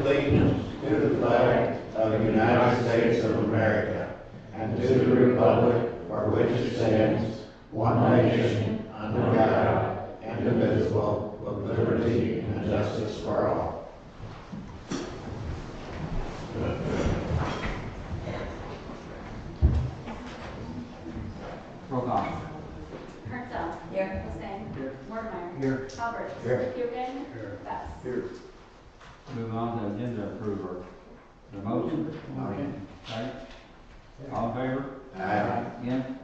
allegiance to the flag of the United States of America and to the republic for which it stands, one nation, under God, indivisible, with liberty and justice for all. Roll call. Hurtsell. Here. Hussein. Here. Mortimer. Here. Halbert. Here. Hugan. Here. Best. Here. Move on to agenda approval. The motion? Motion. Second. All in favor? Aye. Again?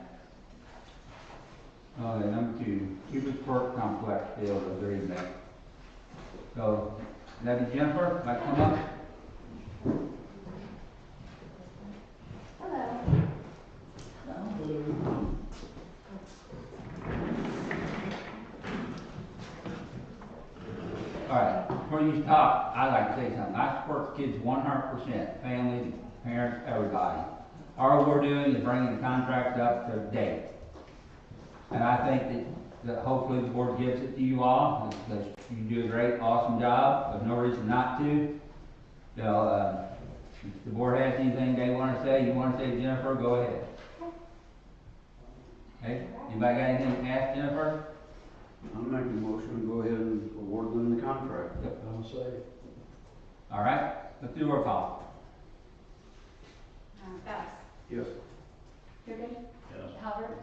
Okay, number 2, Cubic Court Complex Field Agreement. So, that be Jennifer, might come up? Hello. Alright, before you talk, I'd like to say something. I support kids 100%, families, parents, everybody. All we're doing is bringing the contract up to date. And I think that hopefully the board gives it to you all, because you do a great, awesome job. There's no reason not to. You know, if the board has anything they want to say, you want to say to Jennifer, go ahead. Okay, anybody got anything to ask Jennifer? I'll make a motion to go ahead and award them the contract. Yep. I'll say. All right, let's do our call. Best. Yes. Hugan. Yes. Halbert.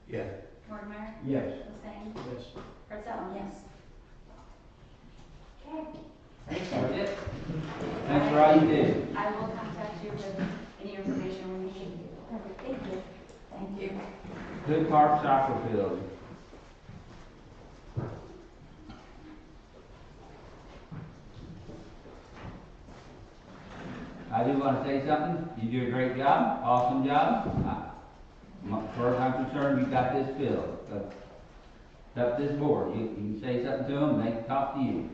Yes. Mortimer. Yes. Hussein. Yes. Hurtsell. Yes. Okay. That's it. Thanks for all you do. I will contact you with any information we need. Perfect. Thank you. Thank you. Hood Park Soccer Field. I do want to say something. You do a great job, awesome job. As far as I'm concerned, you got this filled. It's up to this board. You can say something to them, they can talk to you.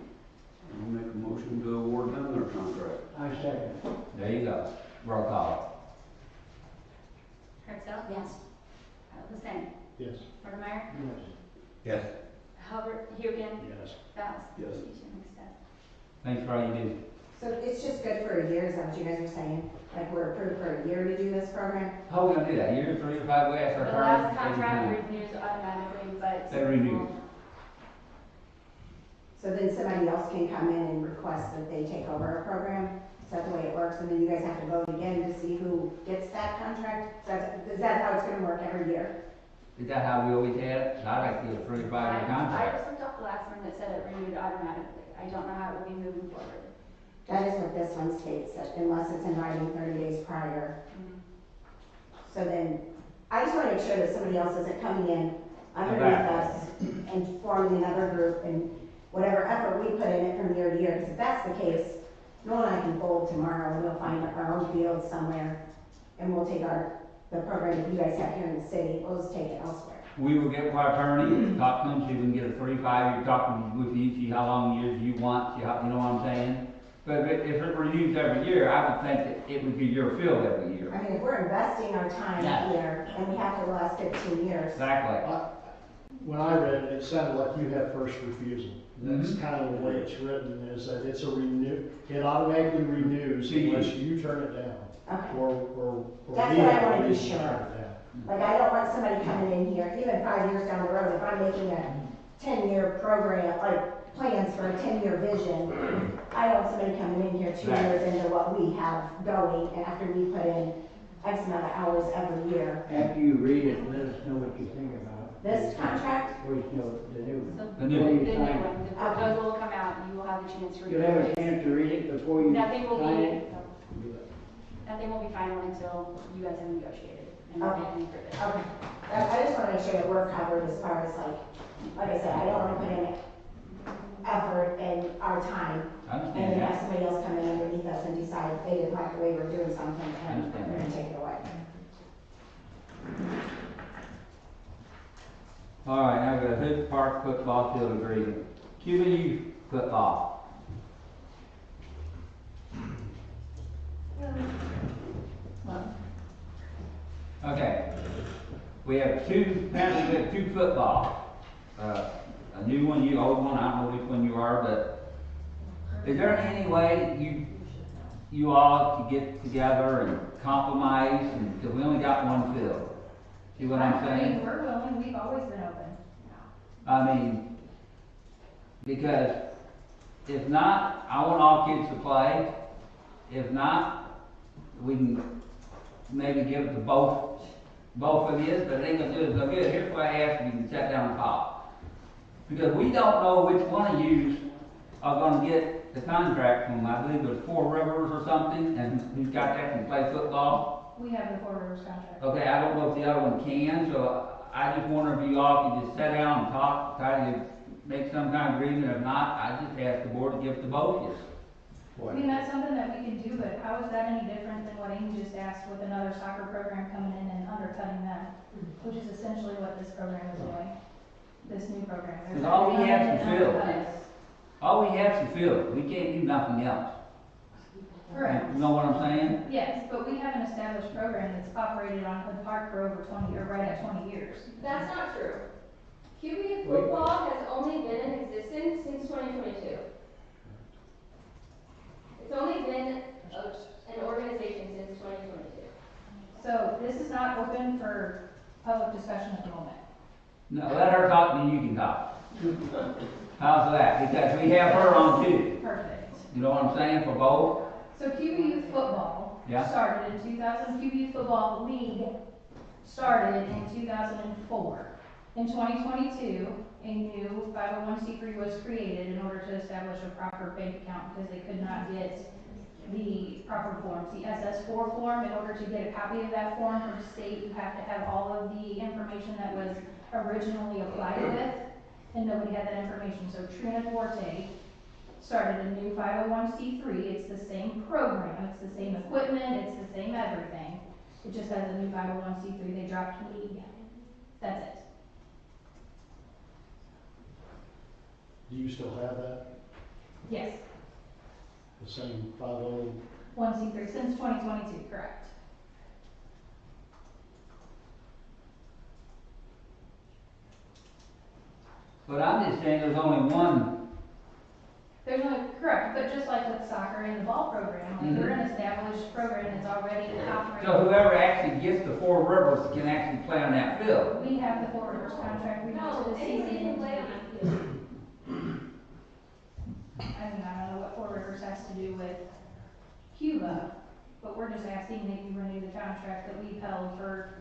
I'll make a motion to award them their contract. I second. There you go. Roll call. Hurtsell. Yes. Hussein. Yes. Mortimer. Yes. Yes. Halbert. Hugan. Yes. Best. Yes. Thanks for all you do. So it's just good for a year, is that what you guys are saying? Like we're approved for a year to do this program? How are we gonna do that? Year 3 to 5 way, The last contract renews automatically, but. They renew. So then somebody else can come in and request that they take over a program? Is that the way it works? And then you guys have to vote again to see who gets that contract? Is that how it's gonna work every year? Is that how we always had it? I'd like to get a 3 to 5 year I contract. just looked up the last one that said it renewed automatically. I don't know how it will be moving forward. That is what this one states, that unless it's in writing 30 days prior. So then, I just wanna make sure that somebody else isn't coming in underneath us and forming another group and whatever effort we put in it from year to year, because if that's the case, Noel and I can fold tomorrow and we'll find our own field somewhere and we'll take the program that you guys have here in the city, we'll just take it elsewhere. We will get with our attorney, talk to them, see if we can get a 3 to 5 year, talk with you, see how long years you want, see how, you know what I'm saying? But if it renews every year, I would think that it would be your field every year. I mean, if we're investing our time Yeah. here and we have for the last 15 years, Exactly. When I read it, it sounded like you have first refusal. That's Mhm. kind of the way it's written, is that it's a it automatically renews To you. unless you turn it down. okay. Or That's we what I have wanna a be reason to sure turn of. it down. Like, I don't want somebody coming in here, even 5 years down the road, if I'm making a 10-year program, like plans for a 10-year vision, I don't want somebody coming in here 2 Right. years into what we have going, and after we put in X amount of hours every year. After you read it, let us know what you think about it. This contract, Or, you know, the new one. So The new the one. new one, the proposal will come out, and you will have a chance to review You'll have a it. chance to read it before you Nothing will sign be, it. nothing will be final until you guys have negotiated and Okay. approve it. okay. I just wanna make sure that we're covered as far as like I said, I don't wanna put in effort and our time, I and understand then have that. somebody else come in underneath us and decide they didn't like the way we're doing something, and Understand they're gonna that. take it away. All right, now we got Hood Park football field agreement. QBU football. Okay. We have apparently we have 2 football. A new one, old one, I don't know which one you are, but is there any way you you all to get together and compromise, and, because we only got one field. See what I'm I saying? mean, we're willing, we've always been open. I mean, because if not, I want all kids to play. If not, we can maybe give it to both of you, but it ain't gonna do it so good. Here's what I ask you, you can set down and talk. Because we don't know which one of you are gonna get the contract from, I believe it was Four Rivers or something, and who's got that can play football. We have the Four Rivers contract. Okay, I don't know if the other one can, so I just wonder if you all could just sit down and talk, try to make some kind of agreement. If not, I just ask the board to give it to both of you. I mean, that's something that we can do, but how is that any different than what Amy just asked with another soccer program coming in and undercutting them? Which is essentially what this program is doing, this new program. They're Because all we coming have in to and fill. undercut us. All we have to fill, we can't do nothing else. Correct. You know what I'm saying? Yes, but we have an established program that's operated on Hood Park for over 20, or right at 20 years. That's not true. QB football has only been in existence since 2022. It's only been an organization since 2022. So this is not open for public discussion at the moment. No, let her talk, then you can talk. How's that? Because we have her on too. Perfect. You know what I'm saying, for both? So QB Youth Football Yeah. started in 2000, QB Youth Football League started in 2004. In 2022, a new 501c3 was created in order to establish a proper bank account because they could not get the proper forms. The SS4 form, in order to get a copy of that form from the state, you have to have all of the information that was originally applied with, and nobody had that information. So Trina Forte started a new 501c3. It's the same program, it's the same equipment, it's the same everything. It just has a new 501c3. They dropped league. That's it. Do you still have that? Yes, The same 50? 1c3 since 2022, correct. But I'm just saying there's only one. There's no, correct, but just like with soccer and the ball program, like we're an established program that's already operating. So whoever actually gets the Four Rivers can actually play on that field. We have the Four Rivers contract, we No, use the anybody season. can play on that field. I mean, I don't know what Four Rivers has to do with Cuba, but we're just asking that you renew the contract that we've held for,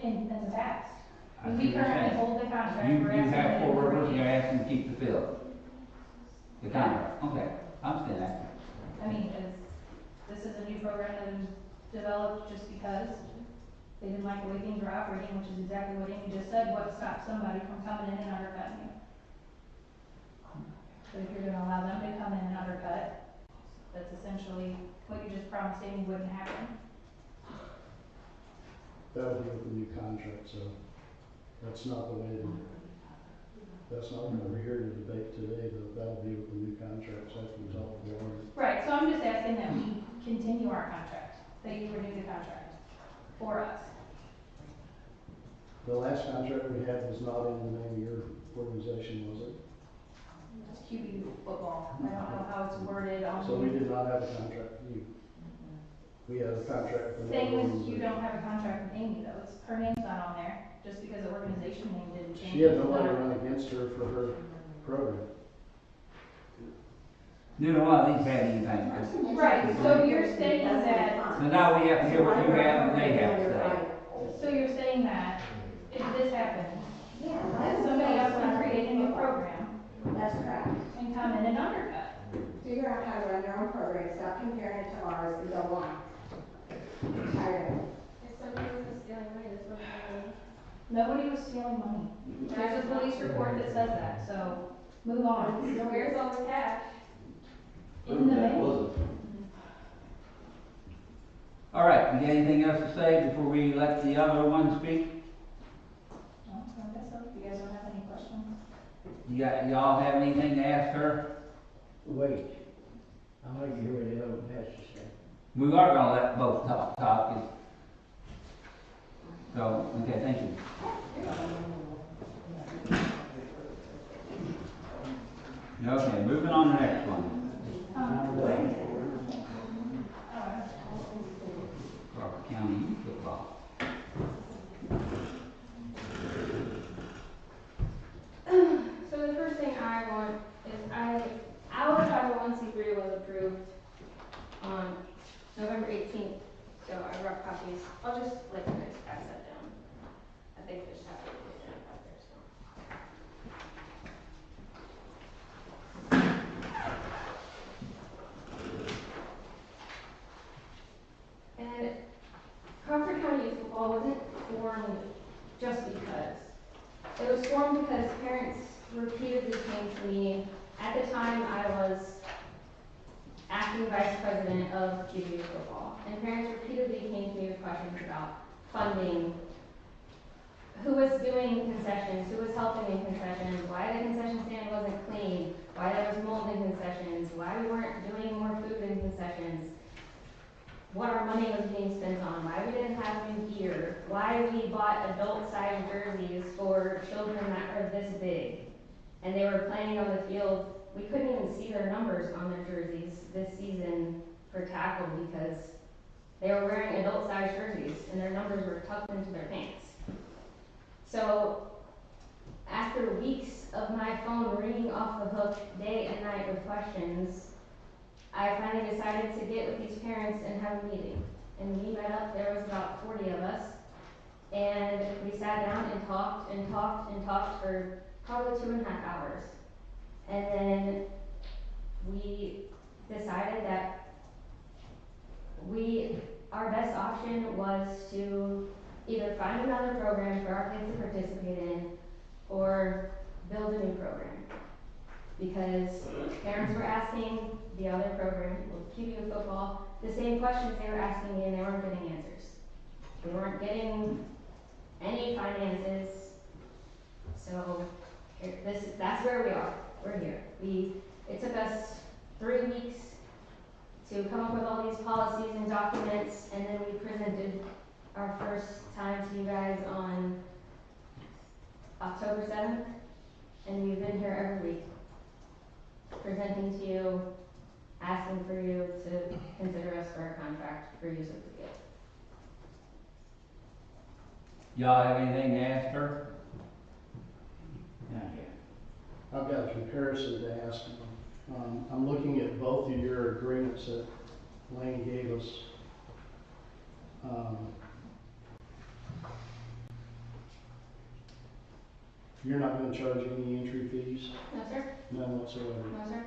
in the past. I We see what you're currently saying. hold the contract. You we're asking have that Four you Rivers, renew. you're asking to keep the field. The contract, okay, I understand that. I mean, this is a new program that was developed just because they didn't like the way things were operating, which is exactly what Amy just said. What stops somebody from coming in and undercutting you? So if you're gonna allow them to come in and undercut, that's essentially what you just promised Amy wouldn't happen. That would be with the new contract, so that's not the way that's not what we're here to debate today, but that'll be with the new contracts after we talk to Warren. Right, so I'm just asking that we continue our contract, that you renew the contract for us. The last contract we had was not in the name of your organization, was it? QB football, I don't know how it's worded on. So we did not have a contract with you. We had a contract with another Same as organization. you don't have a contract with Amy though, it's, her name's not on there, just because the organization name didn't change. She had it's nobody not. run against her for her program. Neither one of these had anything. Right, so you're saying that, So now we have to hear what you have and they have to say. so you're saying that if this happens, Yeah, that somebody else can create a new program That's correct. and come in and undercut. Figure out how to run their own program, stop comparing it to ours, and go on. Tired of it. If somebody was stealing money, this wasn't happening. Nobody was stealing money. There's a police report that says that, so move on. So where's all the cash? In the mail. All right, you got anything else to say before we let the other one speak? No, I guess so. You guys don't have any questions? Y'all have anything to ask her? Wait, I'd like to hear what the other one has to say. We are gonna let both talk. So, okay, thank you. Okay, moving on to the next one. approved on November 18th. So I brought copies. I'll just let you guys pass that down. I think I just have to put it out there, so. And Crawford County Youth Football wasn't formed just because. It was formed because parents repeatedly came to me. At the time, I was acting vice president of QB Youth Football, and parents repeatedly came to me with questions about funding, who was doing concessions, who was helping in concessions, why the concession stand wasn't clean, why there was mold in concessions, why we weren't doing more food in concessions, what our money was being spent on, why we didn't have new gear, why we bought adult-sized jerseys for children that were this big, and they were playing on the field. We couldn't even see their numbers on their jerseys this season for tackle because they were wearing adult-sized jerseys and their numbers were tucked into their pants. So after weeks of my phone ringing off the hook day and night with questions, I finally decided to get with these parents and have a meeting. And we met up, there was about 40 of us, and we sat down and talked and talked and talked for probably 2.5 hours. And then we decided that our best option was to either find another program for our kids to participate in or build a new program. Because parents were asking the other program, QB Youth Football, the same questions they were asking me and they weren't getting answers. They weren't getting any finances. So that's where we are. We're here. It took us 3 weeks to come up with all these policies and documents, and then we presented our first time to you guys on October 7th, and we've been here every week, presenting to you, asking for you to consider us for a contract for use of the field. Y'all have anything to ask her? Not yet. I've got a comparison to ask. I'm looking at both of your agreements that Lane gave us. You're not going to charge any entry fees? No, sir? None whatsoever. No, sir?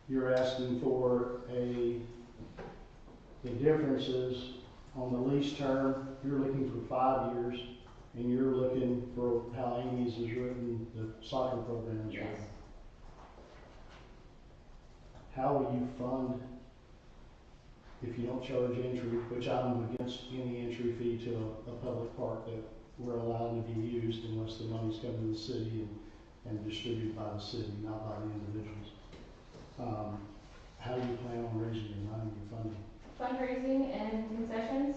You're asking for the differences on the lease term. You're looking for 5 years, and you're looking for how Amy's is written, the soccer program is written. Yes. How will you fund if you don't charge entry, which I'm against any entry fee to a public park that we're allowed to be used unless the money's coming to the city and distributed by the city, not by the individuals. How do you plan on raising your money, your funding? Fundraising and concessions.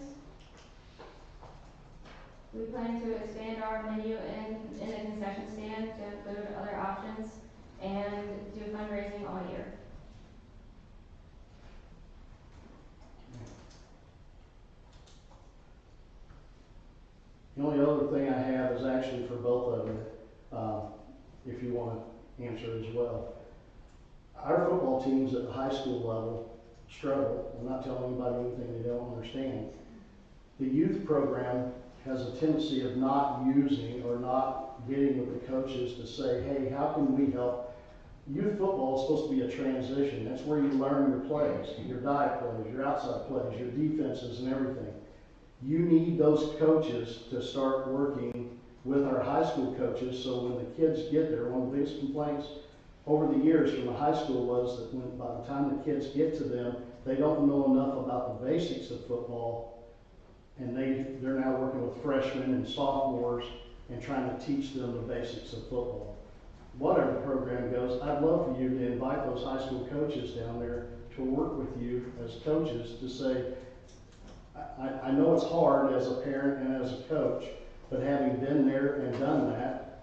We plan to expand our menu in the concession stand to include other options and do fundraising all year. The only other thing I have is actually for both of you, if you want to answer as well. Our football teams at the high school level struggle. I'm not telling anybody anything they don't understand. The youth program has a tendency of not using or not getting with the coaches to say, hey, how can we help? Youth football is supposed to be a transition. That's where you learn your plays, your dive plays, your outside plays, your defenses and everything. You need those coaches to start working with our high school coaches so when the kids get there, one of the biggest complaints over the years from the high school was that when, by the time the kids get to them, they don't know enough about the basics of football, and they're now working with freshmen and sophomores and trying to teach them the basics of football. Whatever the program goes, I'd love for you to invite those high school coaches down there to work with you as coaches to say, I know it's hard as a parent and as a coach, but having been there and done that,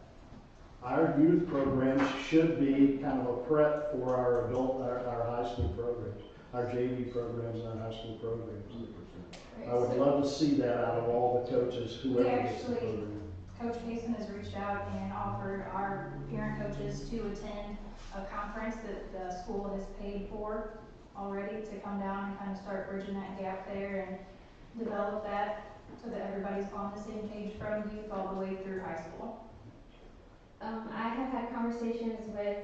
our youth programs should be kind of a prep for our high school programs, our JV programs and our high school programs. I would love to see that out of all the coaches, whoever gets the program. Coach Payson has reached out and offered our parent coaches to attend a conference that the school has paid for already to come down and kind of start bridging that gap there and develop that so that everybody's on the same page from youth all the way through high school. I have had conversations with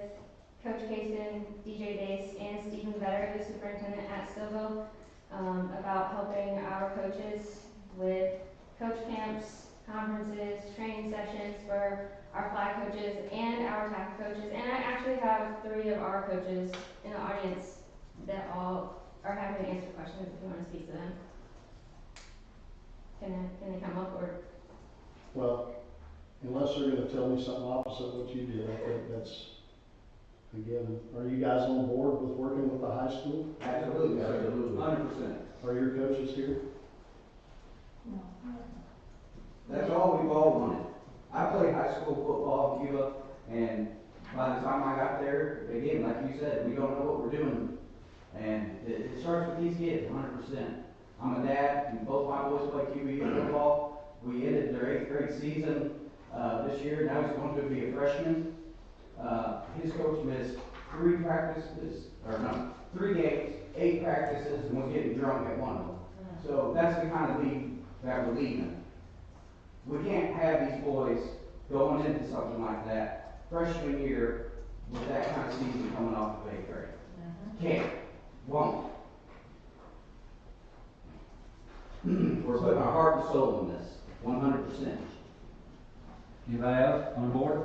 Coach Kaysen, DJ Dace, and Stephen Vetter, the superintendent at Stillville, about helping our coaches with coach camps, conferences, training sessions for our flag coaches and our tackle coaches. And I actually have 3 of our coaches in the audience that all are happy to answer questions if you want to speak to them. Can they come up or? Well, unless they're gonna tell me something opposite what you did, I think that's a given. Are you guys on board with working with the high school? Absolutely. 100%. Are your coaches here? No. That's all we've all wanted. I played high school football in Cuba, and by the time I got there, again, like you said, we don't know what we're doing. And it starts with these kids, 100%. I'm a dad, and both my boys play QB football. We ended their 8th grade season this year. Now he's going to be a freshman. His coach missed 3 games, 8 practices, and was getting drunk at one of them. So that's the kind of league that we're leaving. We can't have these boys going into something like that freshman year with that kind of season coming off of 8th grade. Can't. Won't. We're putting our heart and soul in this, 100%. Anybody else on board?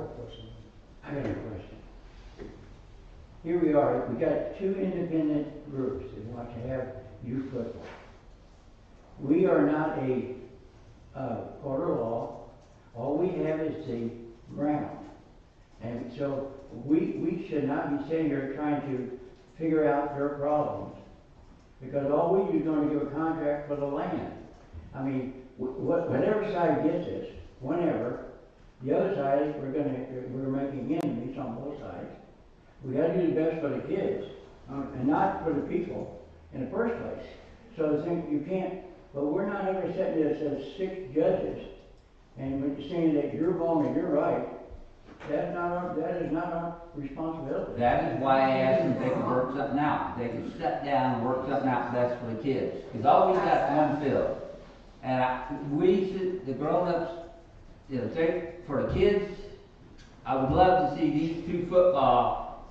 I got a question. Here we are, we got 2 independent groups that want to have youth football. We are not a court of law. All we have is the ground. And so we should not be sitting here trying to figure out their problems. Because all we do is going to give a contract for the land. I mean, whatever side gets this, whenever, the other side, we're making enemies on both sides. We gotta do the best for the kids, and not for the people in the first place. So the thing, you can't, but we're not ever setting this as 6 judges, and we're saying that you're wrong and you're right. That is not our responsibility. That is why I asked them if they could work something out. They could sit down and work something out best for the kids. Because all we got is one field. And the grown-ups, for the kids, I would love to see these 2 football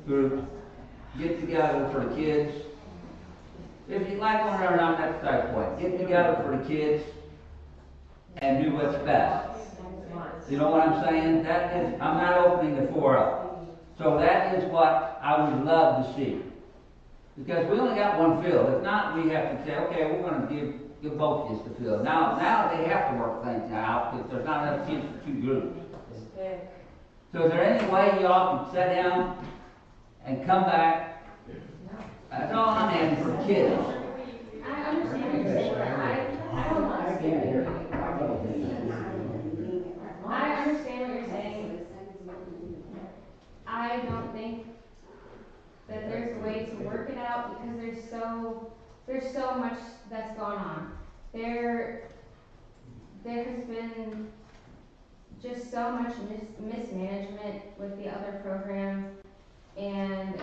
groups get together for the kids. If you like one or not, that's the point. Get together for the kids and do what's best. You know what I'm saying? I'm not opening the 4 up. So that is what I would love to see. Because we only got one field. If not, we have to say, okay, we're going to give both kids the field. Now they have to work things out because there's not enough kids for 2 groups. So is there any way y'all can sit down and come back? That's all I'm asking for kids. I understand what you're saying, but I don't I can't hear. I understand what you're saying. I don't think that there's a way to work it out because there's so much that's gone on. There has been just so much mismanagement with the other program, and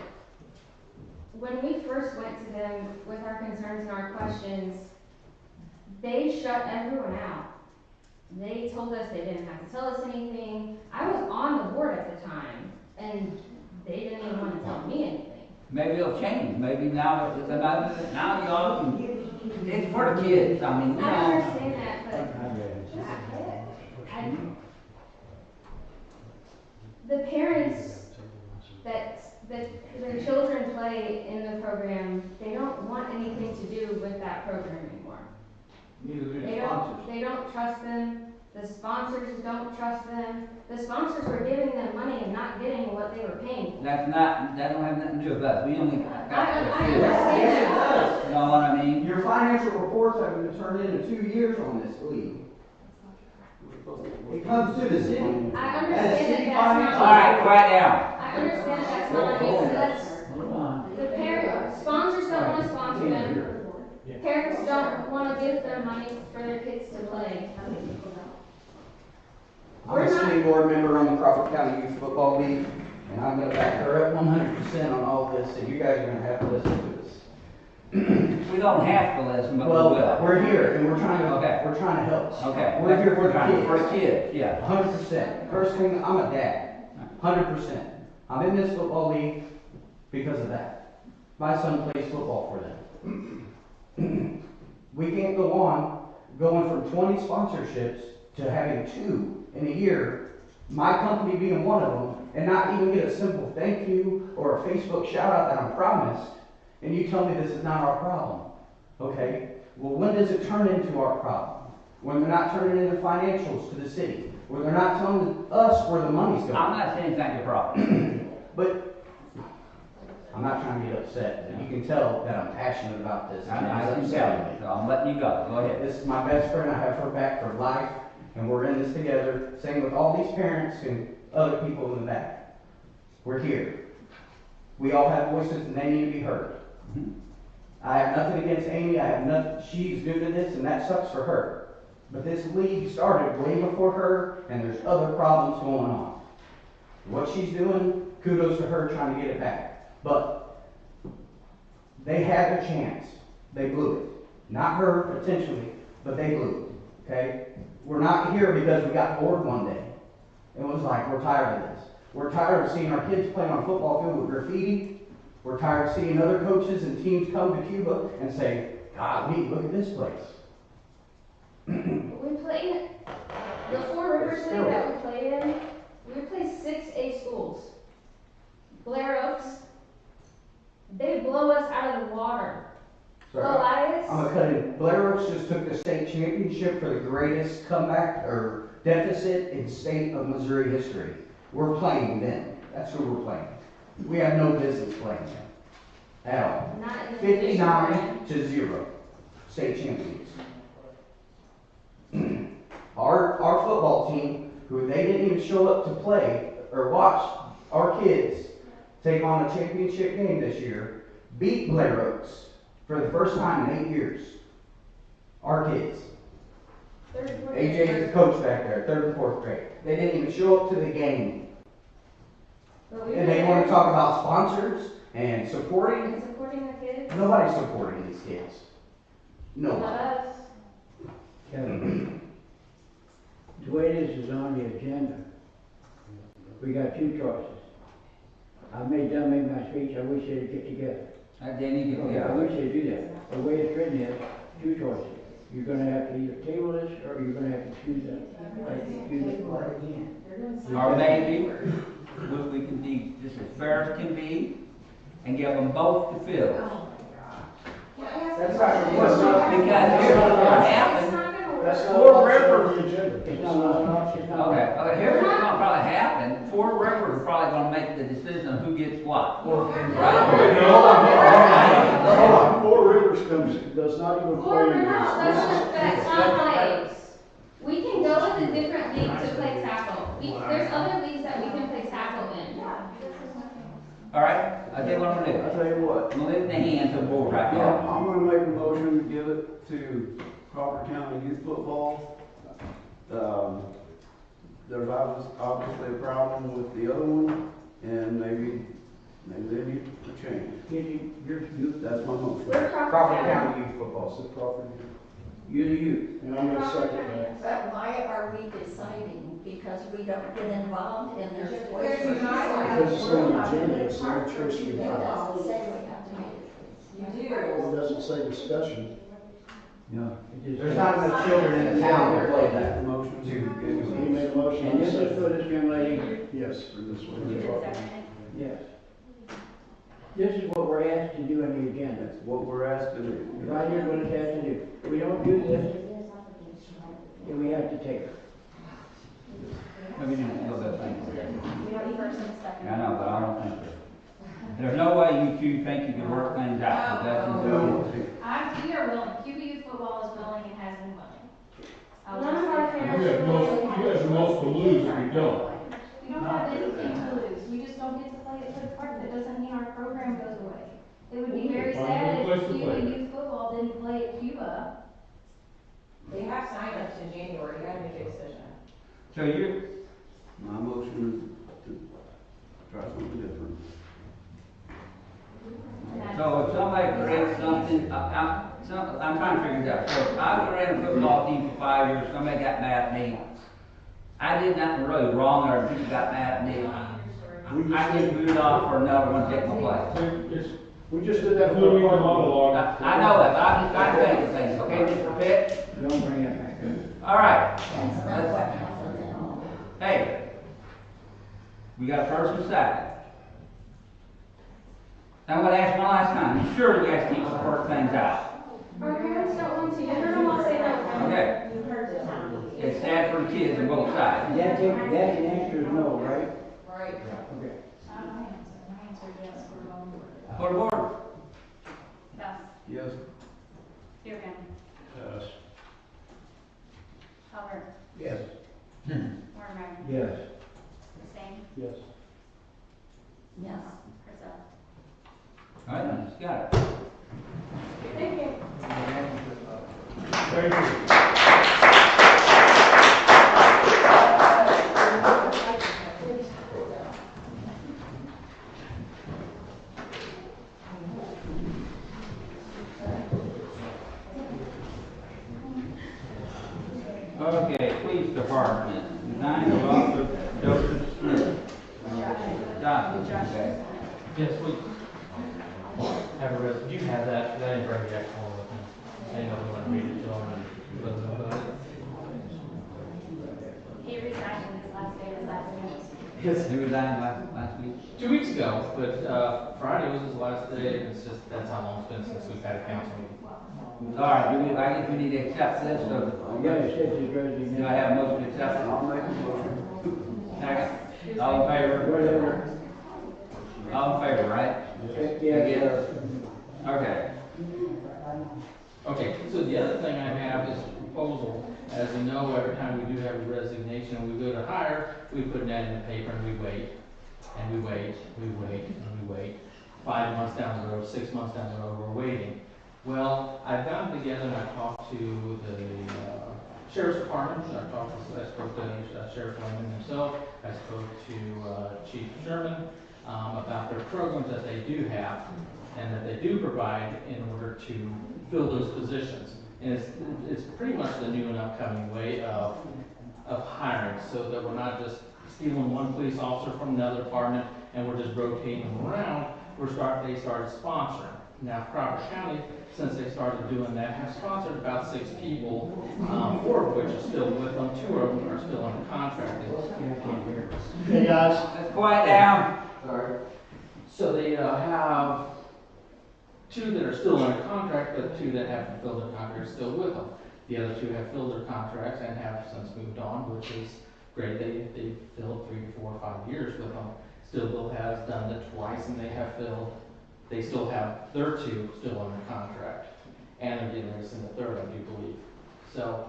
when we first went to them with our concerns and our questions, they shut everyone out. They told us they didn't have to tell us anything. I was on the board at the time, and they didn't even want to tell me anything. Maybe it'll change. Maybe now y'all can, it's for the kids. I mean, you I know. understand that, but the parents that their children play in the program, they don't want anything to do with that program anymore. Neither do the sponsors. They don't trust them. The sponsors don't trust them. The sponsors were giving them money and not getting what they were paying for. That don't have nothing to do with us. We only got I the understand kids. Yes, it does. You know what I mean? Your financial reports have been turned in 2 years on this league. It comes to the city. I As understand city that that's All not. right, quiet down. I understand that's not on you, so that's, Hold on. the sponsors don't want to sponsor them. Parents don't want to give them money for their kids to play. I'm a city board member on the Crawford County Youth Football League. And I'm gonna back her up 100% on all this, and you guys are gonna have to listen to us. We don't have to listen, but we Well, will. we're here, and we're trying Okay. to help. Okay. We're here for the Trying kids. For the kids, yeah. 100%. First thing, I'm a dad. 100%. I'm in this football league because of that. My son plays football for them. We can't go on going from 20 sponsorships to having 2 in a year, my company being one of them, and not even get a simple thank you or a Facebook shout out that I'm promised, and you tell me this is not our problem. Okay? Well, when does it turn into our problem? When they're not turning into financials to the city, when they're not telling us where the money's going. I'm not saying it's not your problem. But I'm not trying to get upset. You can tell that I'm passionate about this. I It's can upsetting tell me. you, so I'm letting you go. Go ahead. This is my best friend. I have her back for life, and we're in this together. Same with all these parents and other people in the back. We're here. We all have voices, and they need to be heard. I have nothing against Amy. I have nothing. She's new to this, and that sucks for her. But this league started way before her, and there's other problems going on. What she's doing, kudos to her trying to get it back. But they had their chance. They blew it. Not her, potentially, but they blew it. Okay? We're not here because we got bored one day. It was like, we're tired of this. We're tired of seeing our kids playing on a football field with graffiti. We're tired of seeing other coaches and teams come to Cuba and say, God, look at this place. We played, the Four Rivers League that we played in, we played 6A schools. Blair Oaks, they blow us out of the water. Sorry, Elias, I'm gonna cut in. Blair Oaks just took the state championship for the greatest comeback or deficit in state of Missouri history. We're playing them. That's who we're playing. We have no business playing them at all. not in the division we're in. 59-0, state champions. Our football team, who they didn't even show up to play or watch our kids take on a championship game this year, beat Blair Oaks for the first time in 8 years. Our kids. Third, fourth, AJ is fifth. the coach back there, 3rd and 4th grade. They didn't even show up to the game. But we And they were want to there talk about sponsors and supporting. and supporting the kids. Nobody's supporting these kids. Not Nobody. us. Kevin, the way this is on the agenda, we got 2 choices. I made my speech, I wish they'd get together. Then you get Yeah, I together. wish they'd do that. The way it's written is, 2 choices. You're gonna have to either table this, or you're gonna have to choose it. Or maybe, we can be just as fair as can be, and give them both the field. That's not gonna work. Because here's what's gonna happen. It's not gonna work. That's not Four what's Rivers. on the agenda. It's not, it's not. Okay, here's what's gonna probably happen. Four Rivers are probably gonna make the decision of who gets what. Hold Right? on, Four Rivers does not even Four play in Rivers doesn't affect this. non-plays. We can go with a different league to play tackle. There's other leagues that we can play tackle in. All right, I tell you what I'm gonna do. I tell you what, I'm gonna leave it in the hands of the board right yeah, now. I'm gonna make a motion to give it to Crawford County Youth Football. There's obviously a problem with the other one, and maybe they need to change. That's my motion. We're Crawford County Youth Football. So Crawford, You're the youth. and I'm gonna second that. But why are we deciding? Because we don't get involved in their sports? There's not- Because it's on the agenda, it's not a choice we It have. doesn't say we have to make it. It doesn't say discussion. No. it just- There's not enough children in the town that play that. Motion To He made a motion. And this is for this young lady, Yes. for this For one. the Crawford. yes. This is what we're asked to do on the agenda. That's what we're asked to do. Right here, what it's asked to do. If we don't do this, then we have to take it. Let me do a little bit of thing. We have a first and a second. I know, but I don't think so. There's no way you two think you can work things out, but that's just. We are willing, Cuba Youth Football is willing and has been willing. I'll None just of our say that. parents. You have the most to lose if you don't. We don't have anything to lose, we just don't get to play at Hood Park, that doesn't mean our program goes away. It would be very Find sad another place if to Cuba play. Youth Football didn't play at Cuba. They have sign-ups in January, you gotta make a decision. So you, My motion is to try something different. So if somebody creates something, I'm trying to figure this out. So if I ran a football team for 5 years, somebody got mad at me. I did nothing really wrong, or people got mad at me. I get moved off for another one to take my place. We just did that. Including the monologue. I know that, but I'm just trying to think of things, okay, Mr. Pitt? Don't bring it back up. All right. Hey, we got a first and second. I'm gonna ask one last time, you sure you guys keep the work things out? Our parents don't want to, and they're not saying that. Okay. You heard the time. It's sad for the kids on both sides. That's an answer is no, right? Right. Okay. My answer is yes, we're going for it. For the board. Yes. Yes. Dearman, Yes. Albert, Yes. Watermeyer, Yes. Stain, Yes. Yes. Priscilla. All right, then, just got it. Thank you. Thank you. Okay, police department, design of Officer Joseph Smith. Johnson, okay. Yes, we have a do you have that? 'Cause I didn't bring the actual one with me. I didn't know if you want to read it to them and let them know about it. He resigned in his last day of his last meeting. Yes. He resigned last week. 2 weeks ago, but Friday was his last day, and it's just, that's how long it's been since we've had a council meeting. All right, I guess we need to accept this, so You gotta accept his resignation. do I have a motion to accept it? I'll make a motion. Second. All in favor? Whatever. All in favor, right? Yes. Okay. Okay, so the other thing I have is a proposal. As you know, every time we do have a resignation and we go to hire, we put that in the paper and we wait, and we wait, we wait, and we wait. 5 months down the road, 6 months down the road, we're waiting. Well, I've gotten together and I've talked to the sheriff's department, I spoke to Sheriff Lemon himself, I spoke to Chief Sherman about their programs that they do have and that they do provide in order to fill those positions. And it's pretty much the new and upcoming way of hiring, so that we're not just stealing one police officer from another department and we're just rotating them around. They started sponsoring. Now, Crawford County, since they started doing that, have sponsored about 6 people, 4 of which are still with them, 2 of them are still under contract. Hey, guys. Let's quiet down. Sorry. So they have 2 that are still under contract, but 2 that haven't filled their contracts still with them. The other 2 have filled their contracts and have since moved on, which is great. They filled 3, 4, 5 years with them. Stillville has done it twice, and they still have their 2 still under contract, and they're getting ready to send the 3rd, I do believe. So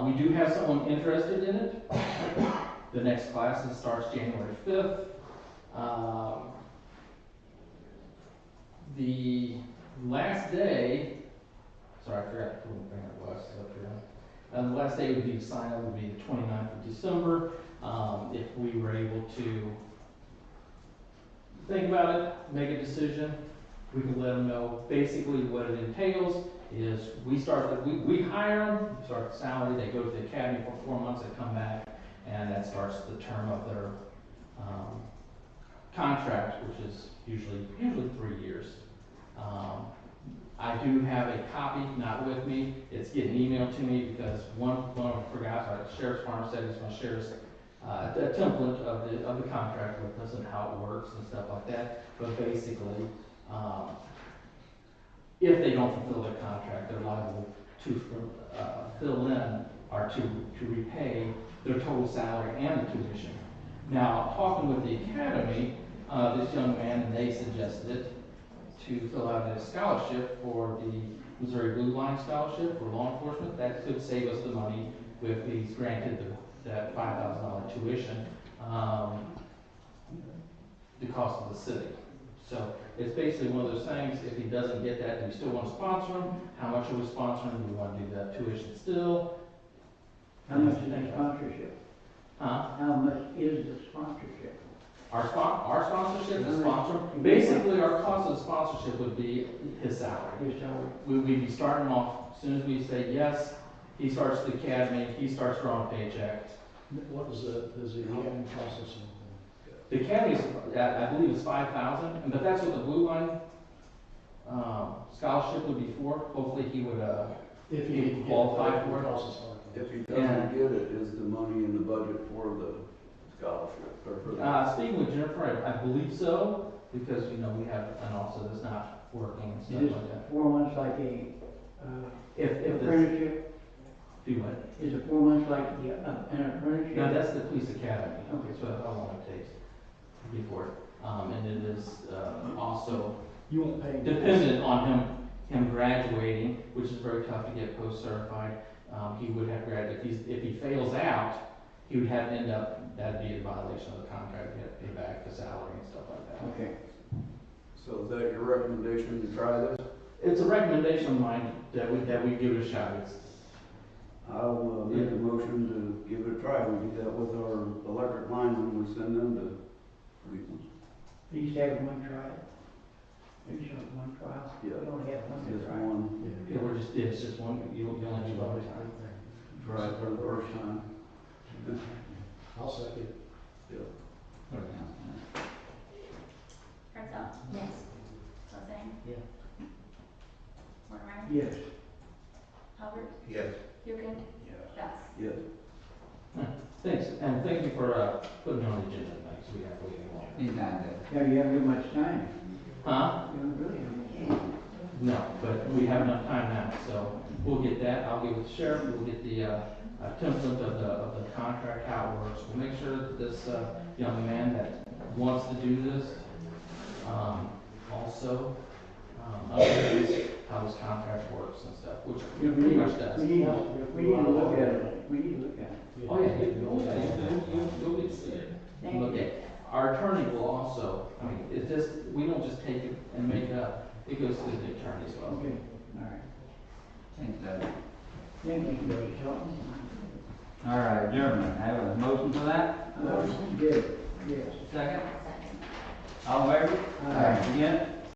we do have someone interested in it. The next class starts January 5th. The last day, sorry, I forgot to bring our glasses up here. The last day would be to sign up would be the 29th of December. If we were able to think about it, make a decision, we can let them know basically what it entails is we hire them, start the salary, they go to the academy for 4 months, they come back, and that starts the term of their contract, which is usually 3 years. I do have a copy, not with me. It's getting emailed to me because one I forgot. The sheriff's department said it's going to share a template of the contract with us and how it works and stuff like that. But basically, if they don't fulfill their contract, they're liable to fill in or to repay their total salary and the tuition. Now, talking with the academy, this young man, and they suggested to fill out a scholarship for the Missouri Blue Line Scholarship for law enforcement. That could save us the money if he's granted that $5,000 tuition, the cost of the city. So it's basically one of those things, if he doesn't get that, do we still want to sponsor him? How much are we sponsoring? Do we want to do that tuition still? How much is the sponsorship? Huh? How much is the sponsorship? Our sponsorship, the sponsor, basically our cost of the sponsorship would be his salary. His salary. We'd be starting him off, as soon as we say yes, he starts the academy, he starts drawing paychecks. What is the academy process? The academy, I believe, is 5,000, but that's what the Blue Line scholarship would be for. Hopefully he would, If he qualify for it. process. If he Yeah. doesn't get it, is the money in the budget for the scholarship or for the? Speaking with Jennifer, I believe so, because, you know, we have an officer that's not working and stuff Is like that. 4 months like a, If this, apprenticeship? do what? Is it 4 months like an apprenticeship? No, that's the police academy. Okay. So how long it takes before, and it is, also You won't pay. dependent on him graduating, which is very tough to get post-certified. He would have graduated, if he fails out, he would have to end up, that'd be a violation of the contract, he had to pay back the salary and stuff like that. Okay. So is that your recommendation to try this? It's a recommendation of mine that we give it a shot. It's, I'll make a motion to give it a try. We do that with our electric linemen, we send them to Cleveland. Please have one trial. Maybe just one trial. Yeah. We only have one Just trial. one, it's just one, you only do one time. try it for the first time. I'll second. Herzog? Yes. Roseanne? Yeah. Mortimer? Yes. Hubbard? Yes. Hugen? Best? Yes. Thanks, and thank you for, putting me on the agenda tonight, so we have to wait long. Anytime, Dave. Yeah, you haven't got much time. Huh? You don't really have much time. No, but we have enough time now, so we'll get that, I'll get with the sheriff, we'll get the, template of the contract, how it works. We'll make sure that this, young man that wants to do this, also, understands how this contract works and stuff, which We pretty need- much does. We need to look at it. We need to look at it. Oh, yeah, you'll get to see it. Thank Look you. at, our attorney will also, I mean, it's just, we don't just take it and make it up, it goes through the attorney as well. Okay, all right. Thanks, Dave. Thank you, Judge Shelton. All right, German, have a motion for that? Good, yes. Second? All in favor? Aye. Again?